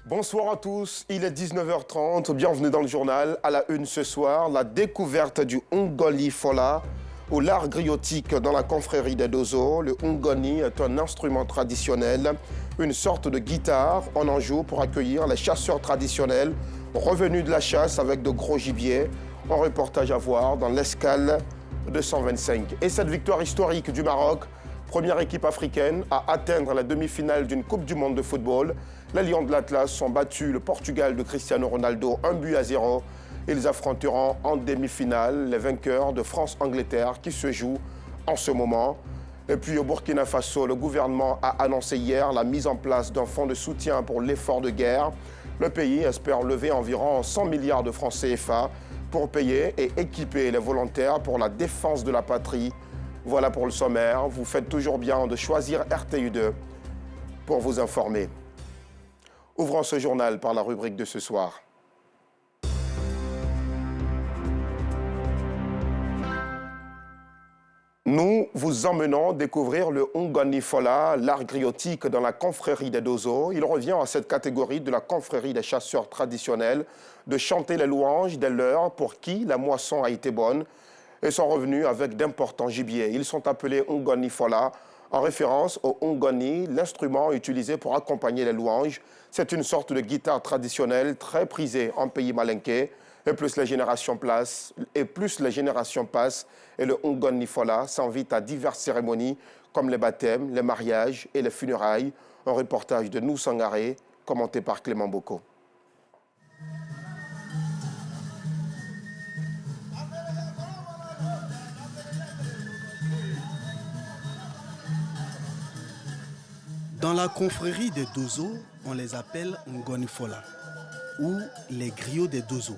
Bonsoir à tous, il est 19h30, bienvenue dans le journal. À la une ce soir, la découverte du Ngoni Fola ou l'art griotique dans la confrérie des Dozo. Le Ngoni est un instrument traditionnel, une sorte de guitare. On en joue pour accueillir les chasseurs traditionnels revenus de la chasse avec de gros gibiers. Un reportage à voir dans l'escale de 125. Et cette victoire historique du Maroc, première équipe africaine à atteindre la demi-finale d'une Coupe du Monde de football. Les Lions de l'Atlas ont battu le Portugal de Cristiano Ronaldo 1-0. Ils affronteront en demi-finale les vainqueurs de France-Angleterre qui se jouent en ce moment. Et puis au Burkina Faso, le gouvernement a annoncé hier la mise en place d'un fonds de soutien pour l'effort de guerre. Le pays espère lever environ 100 milliards de francs CFA pour payer et équiper les volontaires pour la défense de la patrie. Voilà pour le sommaire. Vous faites toujours bien de choisir RTU2 pour vous informer. Ouvrons ce journal par la rubrique de ce soir. Nous vous emmenons découvrir le Ngoni Fola, l'art griotique dans la confrérie des Dozo. Il revient à cette catégorie de la confrérie des chasseurs traditionnels de chanter les louanges des leurs pour qui la moisson a été bonne et sont revenus avec d'importants gibiers. Ils sont appelés Ngoni Fola en référence au Ngoni, l'instrument utilisé pour accompagner les louanges. C'est une sorte de guitare traditionnelle très prisée en pays malinké. Et plus les générations passent, et le Ngoni Fola s'invite à diverses cérémonies comme les baptêmes, les mariages et les funérailles. Un reportage de Nou Sangaré, commenté par Clément Boko. Dans la confrérie des Dozo, on les appelle Ngoni Fola ou les griots des Dozo.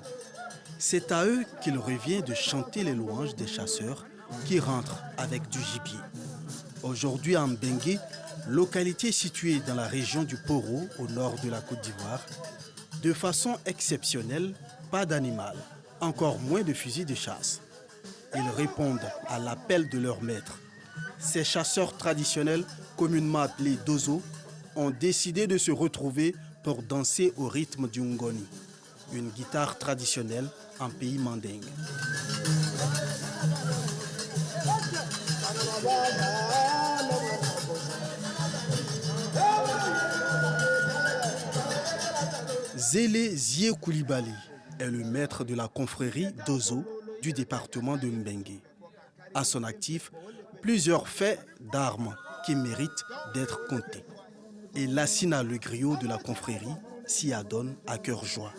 C'est à eux qu'il revient de chanter les louanges des chasseurs qui rentrent avec du gibier. Aujourd'hui à Mbengue, localité située dans la région du Poro, au nord de la Côte d'Ivoire, de façon exceptionnelle, pas d'animal, encore moins de fusils de chasse. Ils répondent à l'appel de leur maître. Ces chasseurs traditionnels, communément appelés Dozo, ont décidé de se retrouver pour danser au rythme du Ngoni, une guitare traditionnelle en pays mandingue. Zélé Zie Koulibaly est le maître de la confrérie Dozo du département de Mbengue. À son actif, plusieurs faits d'armes qui méritent d'être comptés. Et Lassina, le griot de la confrérie, s'y adonne à cœur joie.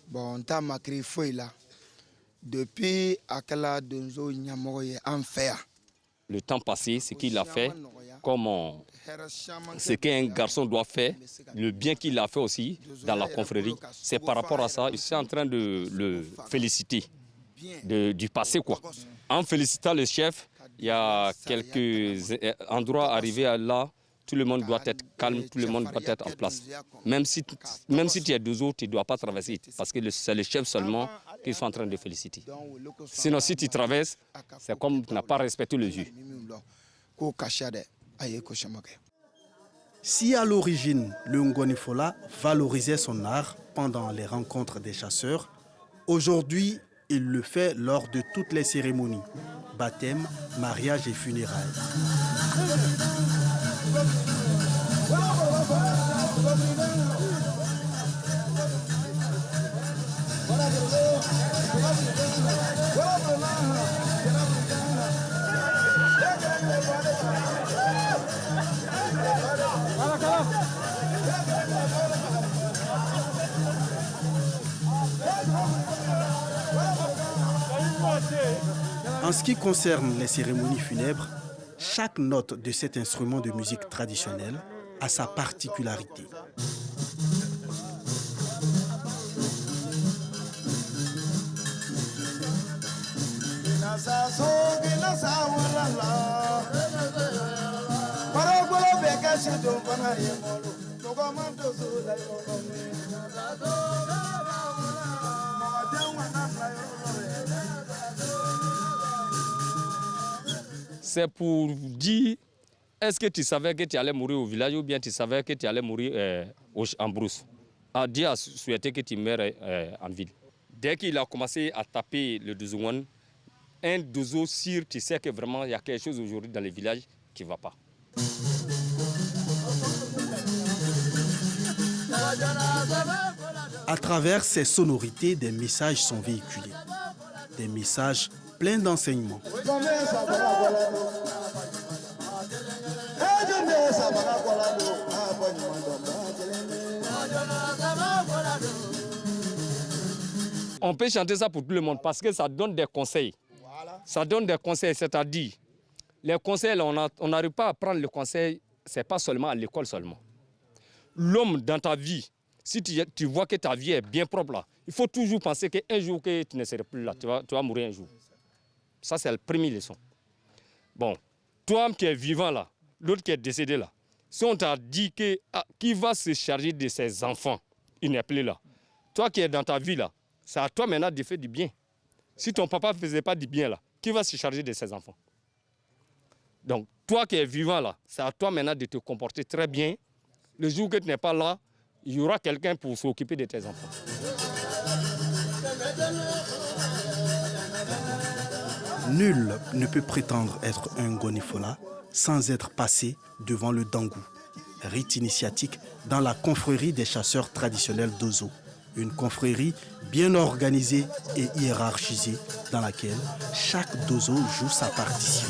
Bon, ta makri foi là. Depuis Akala Donzo Nyamoye en fer. Le temps passé, ce qu'il a fait, comme ce qu'un garçon doit faire, le bien qu'il a fait aussi dans la confrérie, c'est par rapport à ça, je suis en train de le féliciter du passé, quoi. En félicitant le chef, il y a quelques endroits arrivés à là. Tout le monde doit être calme, tout le monde doit être en place. Même si tu es deux autres, tu ne dois pas traverser. Parce que c'est le chef seulement qu'ils sont en train de féliciter. Sinon, si tu traverses, c'est comme tu n'as pas respecté le jeu. Si à l'origine, le Ngoni Fola valorisait son art pendant les rencontres des chasseurs, aujourd'hui, il le fait lors de toutes les cérémonies, baptême, mariage et funérailles. En ce qui concerne les cérémonies funèbres, chaque note de cet instrument de musique traditionnelle a sa particularité. C'est pour dire, est-ce que tu savais que tu allais mourir au village ou bien tu savais que tu allais mourir en brousse? Dieu a souhaité que tu meurs en ville. Dès qu'il a commencé à taper le Dozouan, un dozo sûr, tu sais que vraiment il y a quelque chose aujourd'hui dans les villages qui ne va pas. À travers ces sonorités, des messages sont véhiculés. Des messages pleins d'enseignements. On peut chanter ça pour tout le monde parce que ça donne des conseils. Ça donne des conseils, c'est-à-dire, les conseils, on n'arrive pas à prendre le conseil, ce n'est pas seulement à l'école seulement. L'homme dans ta vie, si tu vois que ta vie est bien propre là, il faut toujours penser qu'un jour que tu ne seras plus là, tu vas mourir un jour. Ça, c'est la première leçon. Bon, toi qui es vivant là, l'autre qui est décédé là, si on t'a dit que qui va se charger de ses enfants, il n'est plus là. Toi qui es dans ta vie là, c'est à toi maintenant de faire du bien. Si ton papa ne faisait pas du bien là, qui va se charger de ses enfants? Donc, toi qui es vivant là, c'est à toi maintenant de te comporter très bien. Le jour que tu n'es pas là, il y aura quelqu'un pour s'occuper de tes enfants. Nul ne peut prétendre être un Ngonifola sans être passé devant le Dangou, rite initiatique dans la confrérie des chasseurs traditionnels d'Ozo. Une confrérie bien organisée et hiérarchisée dans laquelle chaque Dozo joue sa partition.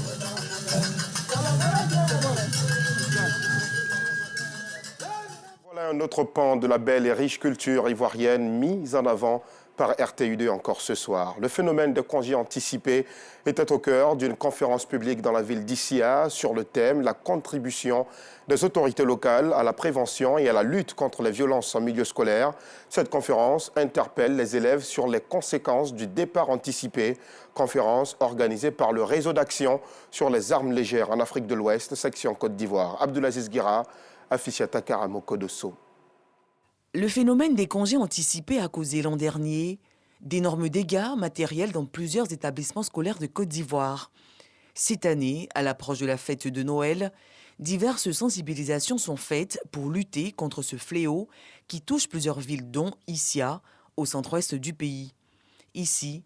Voilà un autre pan de la belle et riche culture ivoirienne mise en avant par RTU2 encore ce soir. Le phénomène de congé anticipé était au cœur d'une conférence publique dans la ville d'Issia sur le thème « La contribution des autorités locales à la prévention et à la lutte contre les violences en milieu scolaire ». Cette conférence interpelle les élèves sur les conséquences du départ anticipé. Conférence organisée par le réseau d'action sur les armes légères en Afrique de l'Ouest, section Côte d'Ivoire. Abdoulaziz Guira, Afficiata Karamoko Dosso. Le phénomène des congés anticipés a causé l'an dernier d'énormes dégâts matériels dans plusieurs établissements scolaires de Côte d'Ivoire. Cette année, à l'approche de la fête de Noël, diverses sensibilisations sont faites pour lutter contre ce fléau qui touche plusieurs villes dont Issia, au centre-ouest du pays. Ici,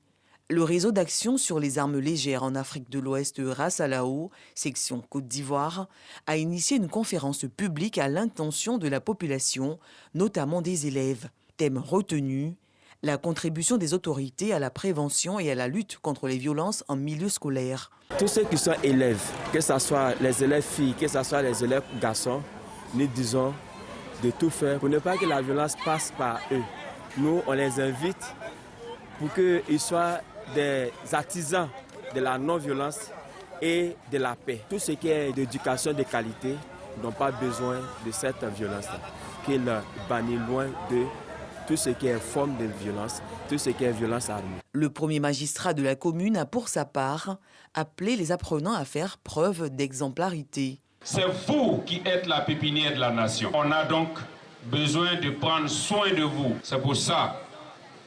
le réseau d'action sur les armes légères en Afrique de l'Ouest Rassalao, section Côte d'Ivoire, a initié une conférence publique à l'intention de la population, notamment des élèves. Thème retenu, la contribution des autorités à la prévention et à la lutte contre les violences en milieu scolaire. Tous ceux qui sont élèves, que ce soit les élèves filles, que ce soit les élèves garçons, nous disons de tout faire pour ne pas que la violence passe par eux. Nous, on les invite pour qu'ils soient des artisans de la non-violence et de la paix. Tout ce qui est d'éducation de qualité n'ont pas besoin de cette violence, qu'ils bannissent loin de tout ce qui est forme de violence, tout ce qui est violence armée. Le premier magistrat de la commune a pour sa part appelé les apprenants à faire preuve d'exemplarité. C'est vous qui êtes la pépinière de la nation. On a donc besoin de prendre soin de vous. C'est pour ça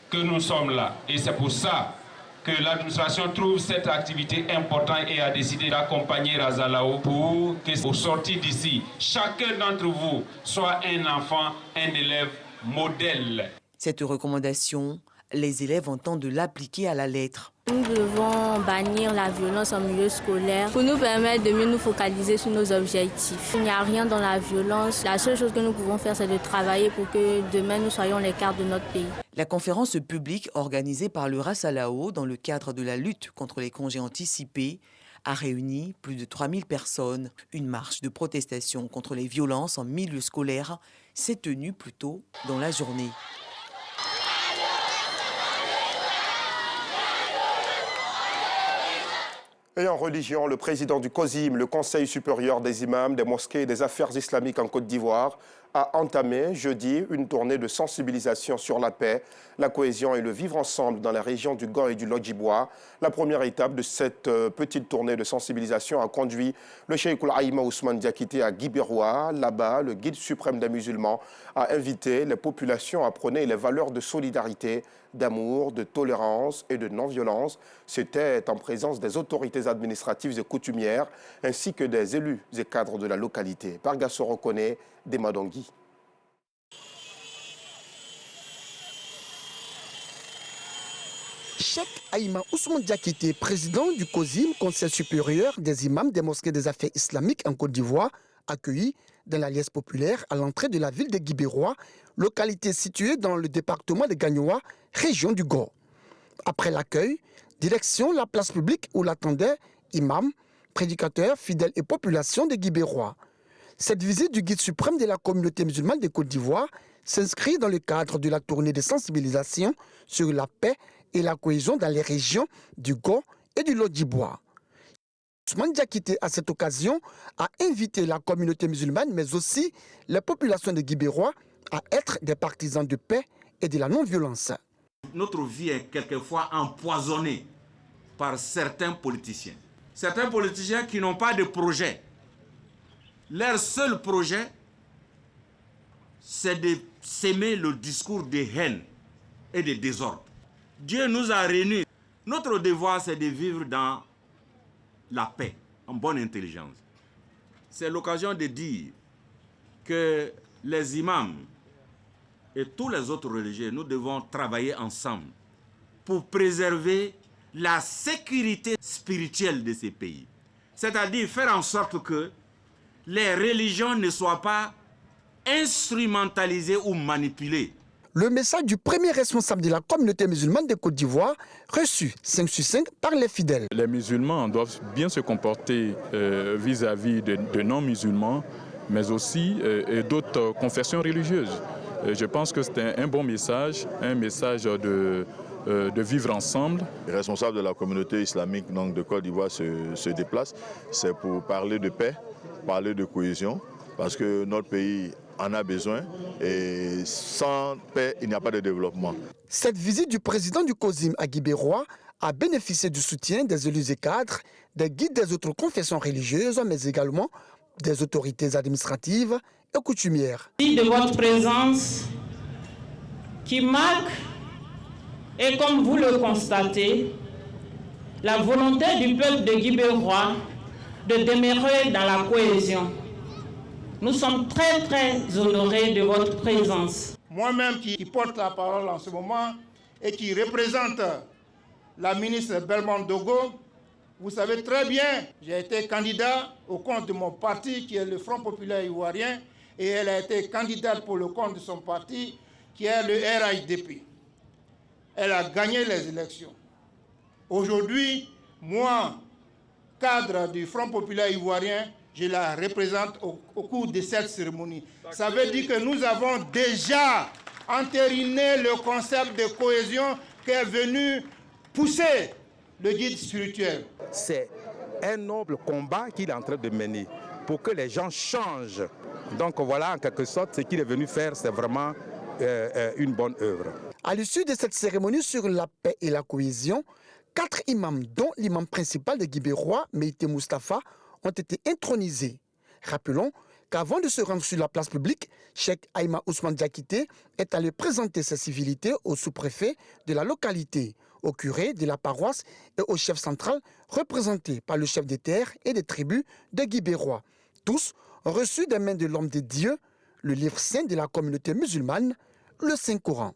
que nous sommes là et c'est pour ça que l'administration trouve cette activité importante et a décidé d'accompagner Rassalao pour que, au sortir d'ici, chacun d'entre vous soit un enfant, un élève modèle. Cette recommandation, les élèves entendent l'appliquer à la lettre. Nous devons bannir la violence en milieu scolaire pour nous permettre de mieux nous focaliser sur nos objectifs. Il n'y a rien dans la violence. La seule chose que nous pouvons faire, c'est de travailler pour que demain nous soyons les cadres de notre pays. La conférence publique organisée par le Rassalao dans le cadre de la lutte contre les congés anticipés a réuni plus de 3000 personnes. Une marche de protestation contre les violences en milieu scolaire s'est tenue plus tôt dans la journée. Et en religion, le président du COSIM, le Conseil supérieur des imams, des mosquées et des affaires islamiques en Côte d'Ivoire, a entamé jeudi une tournée de sensibilisation sur la paix, la cohésion et le vivre ensemble dans la région du Gand et du Lodjibois. La première étape de cette petite tournée de sensibilisation a conduit le Cheikh Aïma Ousmane Diakité à Guibérois. Là-bas, le guide suprême des musulmans a invité les populations à prôner les valeurs de solidarité, d'amour, de tolérance et de non-violence. C'était en présence des autorités administratives et coutumières ainsi que des élus et cadres de la localité. Pargasso reconnaît des Madongui. Cheikh Aïma Ousmane Diakité, président du COSIM, Conseil supérieur des imams des mosquées des affaires islamiques en Côte d'Ivoire, accueilli dans la liesse populaire à l'entrée de la ville de Guibérois, localité située dans le département de Gagnoa, région du Gand. Après l'accueil, direction la place publique où l'attendaient imams, prédicateurs, fidèles et population de Guibérois. Cette visite du guide suprême de la communauté musulmane de Côte d'Ivoire s'inscrit dans le cadre de la tournée de sensibilisation sur la paix et la cohésion dans les régions du Gand et du Lodjibois. Ousmane Diakité, à cette occasion, a invité la communauté musulmane, mais aussi les populations de Guibérois, à être des partisans de paix et de la non-violence. Notre vie est quelquefois empoisonnée par certains politiciens. Certains politiciens qui n'ont pas de projet. Leur seul projet, c'est de s'aimer le discours de haine et de désordre. Dieu nous a réunis. Notre devoir, c'est de vivre dans la paix, en bonne intelligence. C'est l'occasion de dire que les imams et tous les autres religieux, nous devons travailler ensemble pour préserver la sécurité spirituelle de ces pays. C'est-à-dire faire en sorte que les religions ne soient pas instrumentalisées ou manipulées. Le message du premier responsable de la communauté musulmane de Côte d'Ivoire, reçu 5 sur 5 par les fidèles. Les musulmans doivent bien se comporter vis-à-vis de non-musulmans, mais aussi d'autres confessions religieuses. Je pense que c'est un bon message, un message de vivre ensemble. Les responsables de la communauté islamique donc, de Côte d'Ivoire se déplacent, c'est pour parler de paix, parler de cohésion, parce que notre pays en a besoin et sans paix, il n'y a pas de développement. Cette visite du président du COSIM à Guibérois a bénéficié du soutien des élus et cadres, des guides des autres confessions religieuses, mais également des autorités administratives et coutumières. De votre présence qui marque, et comme vous le constatez, la volonté du peuple de Guibérois de demeurer dans la cohésion. Nous sommes très honorés de votre présence. Moi-même qui porte la parole en ce moment et qui représente la ministre Belmondo Dogo, vous savez très bien, j'ai été candidat au compte de mon parti qui est le Front populaire ivoirien et elle a été candidate pour le compte de son parti qui est le RHDP. Elle a gagné les élections. Aujourd'hui, moi, cadre du Front populaire ivoirien, je la représente au cours de cette cérémonie. Ça veut dire que nous avons déjà entériné le concept de cohésion qui est venu pousser le guide spirituel. C'est un noble combat qu'il est en train de mener pour que les gens changent. Donc voilà, en quelque sorte, ce qu'il est venu faire, c'est vraiment une bonne œuvre. À l'issue de cette cérémonie sur la paix et la cohésion, 4 imams, dont l'imam principal de Guibérois, Meïté Moustapha, ont été intronisés. Rappelons qu'avant de se rendre sur la place publique, Cheikh Aïma Ousmane Diakité est allé présenter ses civilités au sous-préfet de la localité, au curé de la paroisse et au chef central représenté par le chef des terres et des tribus de Guibérois. Tous ont reçu des mains de l'homme de Dieu le livre saint de la communauté musulmane, le Saint-Coran.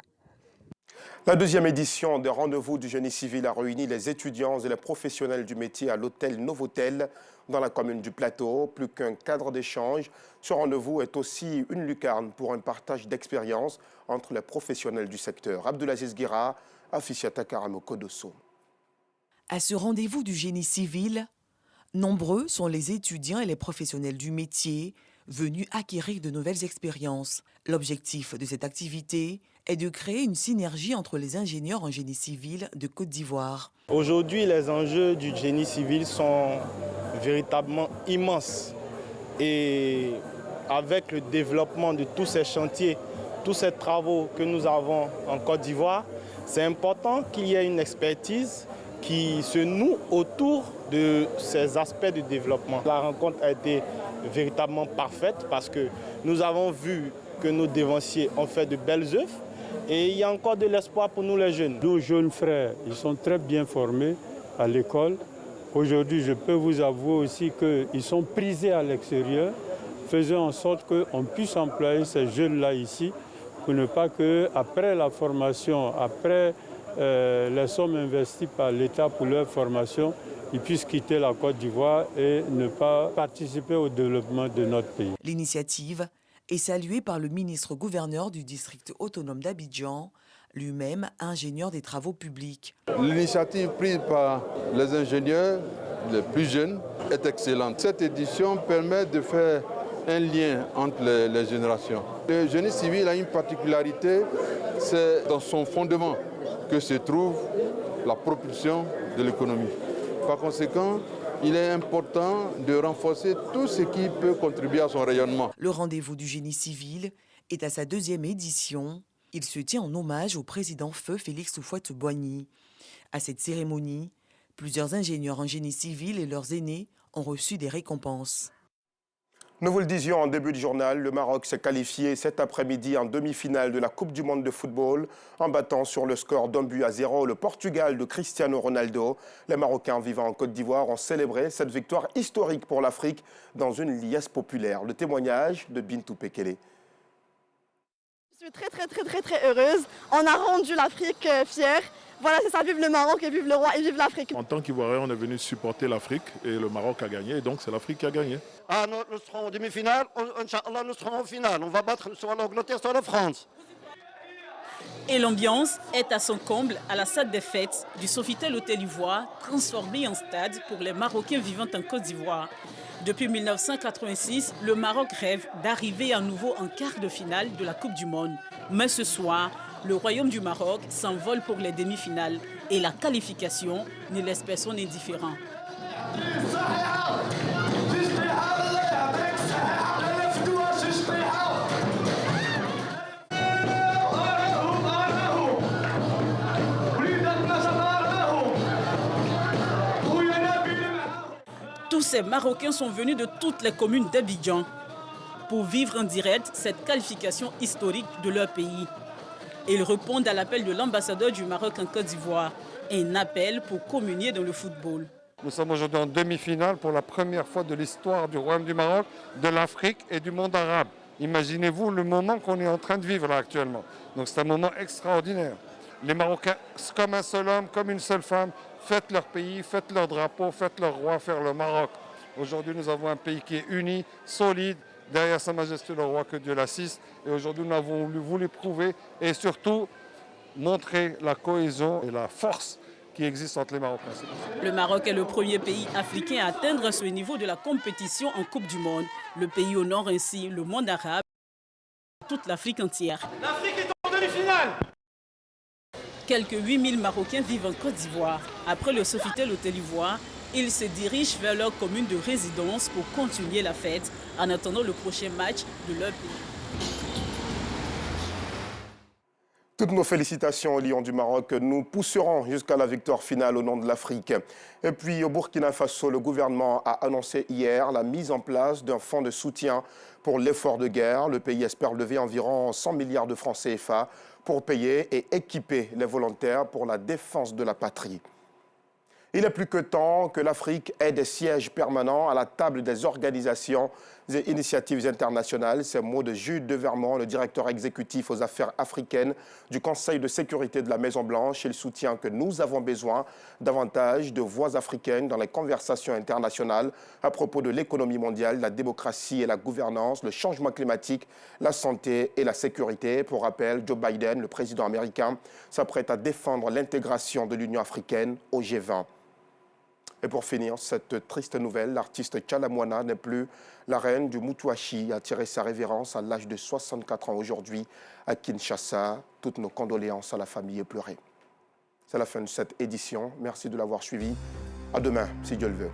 La deuxième édition des rendez-vous du génie civil a réuni les étudiants et les professionnels du métier à l'hôtel Novotel dans la commune du Plateau. Plus qu'un cadre d'échange, ce rendez-vous est aussi une lucarne pour un partage d'expériences entre les professionnels du secteur. Abdelaziz Guira, Afficiata Karamo Kodosso. À ce rendez-vous du génie civil, nombreux sont les étudiants et les professionnels du métier venus acquérir de nouvelles expériences. L'objectif de cette activité est de créer une synergie entre les ingénieurs en génie civil de Côte d'Ivoire. Aujourd'hui, les enjeux du génie civil sont véritablement immenses et avec le développement de tous ces chantiers, tous ces travaux que nous avons en Côte d'Ivoire, c'est important qu'il y ait une expertise qui se noue autour de ces aspects de développement. La rencontre a été véritablement parfaite parce que nous avons vu que nos dévanciers ont fait de belles œuvres et il y a encore de l'espoir pour nous les jeunes. Nos jeunes frères, ils sont très bien formés à l'école. Aujourd'hui, je peux vous avouer aussi qu'ils sont prisés à l'extérieur. Faisons en sorte qu'on puisse employer ces jeunes-là ici pour ne pas qu'après la formation, après les sommes investies par l'État pour leur formation, ils puissent quitter la Côte d'Ivoire et ne pas participer au développement de notre pays. L'initiative est saluée par le ministre-gouverneur du district autonome d'Abidjan, lui-même ingénieur des travaux publics. L'initiative prise par les ingénieurs les plus jeunes est excellente. Cette édition permet de faire un lien entre les générations. Le génie civil a une particularité, c'est dans son fondement que se trouve la propulsion de l'économie. Par conséquent, il est important de renforcer tout ce qui peut contribuer à son rayonnement. Le rendez-vous du génie civil est à sa 2e édition. Il se tient en hommage au président Feu Félix Houphouët-Boigny. À cette cérémonie, plusieurs ingénieurs en génie civil et leurs aînés ont reçu des récompenses. Nous vous le disions en début de journal, le Maroc s'est qualifié cet après-midi en demi-finale de la Coupe du monde de football en battant sur le score d'1-0 le Portugal de Cristiano Ronaldo. Les Marocains vivant en Côte d'Ivoire ont célébré cette victoire historique pour l'Afrique dans une liesse populaire. Le témoignage de Bintou Pekele. Je suis très heureuse. On a rendu l'Afrique fière. Voilà, c'est ça, vive le Maroc et vive le roi et vive l'Afrique. En tant qu'Ivoirien, on est venu supporter l'Afrique et le Maroc a gagné, et donc c'est l'Afrique qui a gagné. Ah, nous serons en demi-finale, Inch'Allah, nous serons en finale. On va battre soit l'Angleterre, soit la France. Et l'ambiance est à son comble à la salle des fêtes du Sofitel Hôtel Ivoire, transformé en stade pour les Marocains vivant en Côte d'Ivoire. Depuis 1986, le Maroc rêve d'arriver à nouveau en quart de finale de la Coupe du Monde. Mais ce soir, le Royaume du Maroc s'envole pour les demi-finales et la qualification ne laisse personne indifférent. Tous ces Marocains sont venus de toutes les communes d'Abidjan pour vivre en direct cette qualification historique de leur pays. Ils répondent à l'appel de l'ambassadeur du Maroc en Côte d'Ivoire, un appel pour communier dans le football. Nous sommes aujourd'hui en demi-finale pour la première fois de l'histoire du Royaume du Maroc, de l'Afrique et du monde arabe. Imaginez-vous le moment qu'on est en train de vivre là actuellement. Donc c'est un moment extraordinaire. Les Marocains, comme un seul homme, comme une seule femme, fêtent leur pays, fêtent leur drapeau, fêtent leur roi, faire le Maroc. Aujourd'hui, nous avons un pays qui est uni, solide, derrière Sa Majesté le roi, que Dieu l'assiste. Et aujourd'hui, nous avons voulu prouver et surtout montrer la cohésion et la force qui existe entre les Marocains. Le Maroc est le premier pays africain à atteindre ce niveau de la compétition en Coupe du Monde. Le pays honore ainsi le monde arabe et toute l'Afrique entière. L'Afrique est en demi-finale. Quelques 8000 Marocains vivent en Côte d'Ivoire. Après le Sofitel Hôtel Ivoire, ils se dirigent vers leur commune de résidence pour continuer la fête en attendant le prochain match de leur pays. Toutes nos félicitations aux Lions du Maroc. Nous pousserons jusqu'à la victoire finale au nom de l'Afrique. Et puis au Burkina Faso, le gouvernement a annoncé hier la mise en place d'un fonds de soutien pour l'effort de guerre. Le pays espère lever environ 100 milliards de francs CFA pour payer et équiper les volontaires pour la défense de la patrie. Il est plus que temps que l'Afrique ait des sièges permanents à la table des organisations et initiatives internationales. Ces mots de Jude de Vermont, le directeur exécutif aux affaires africaines du Conseil de sécurité de la Maison-Blanche. Il soutient que nous avons besoin davantage de voix africaines dans les conversations internationales à propos de l'économie mondiale, la démocratie et la gouvernance, le changement climatique, la santé et la sécurité. Pour rappel, Joe Biden, le président américain, s'apprête à défendre l'intégration de l'Union africaine au G20. Et pour finir, cette triste nouvelle, l'artiste Tchala Moana n'est plus la reine du Mutuashi, a tiré sa révérence à l'âge de 64 ans aujourd'hui à Kinshasa. Toutes nos condoléances à la famille éplorée. C'est la fin de cette édition. Merci de l'avoir suivi. À demain, si Dieu le veut.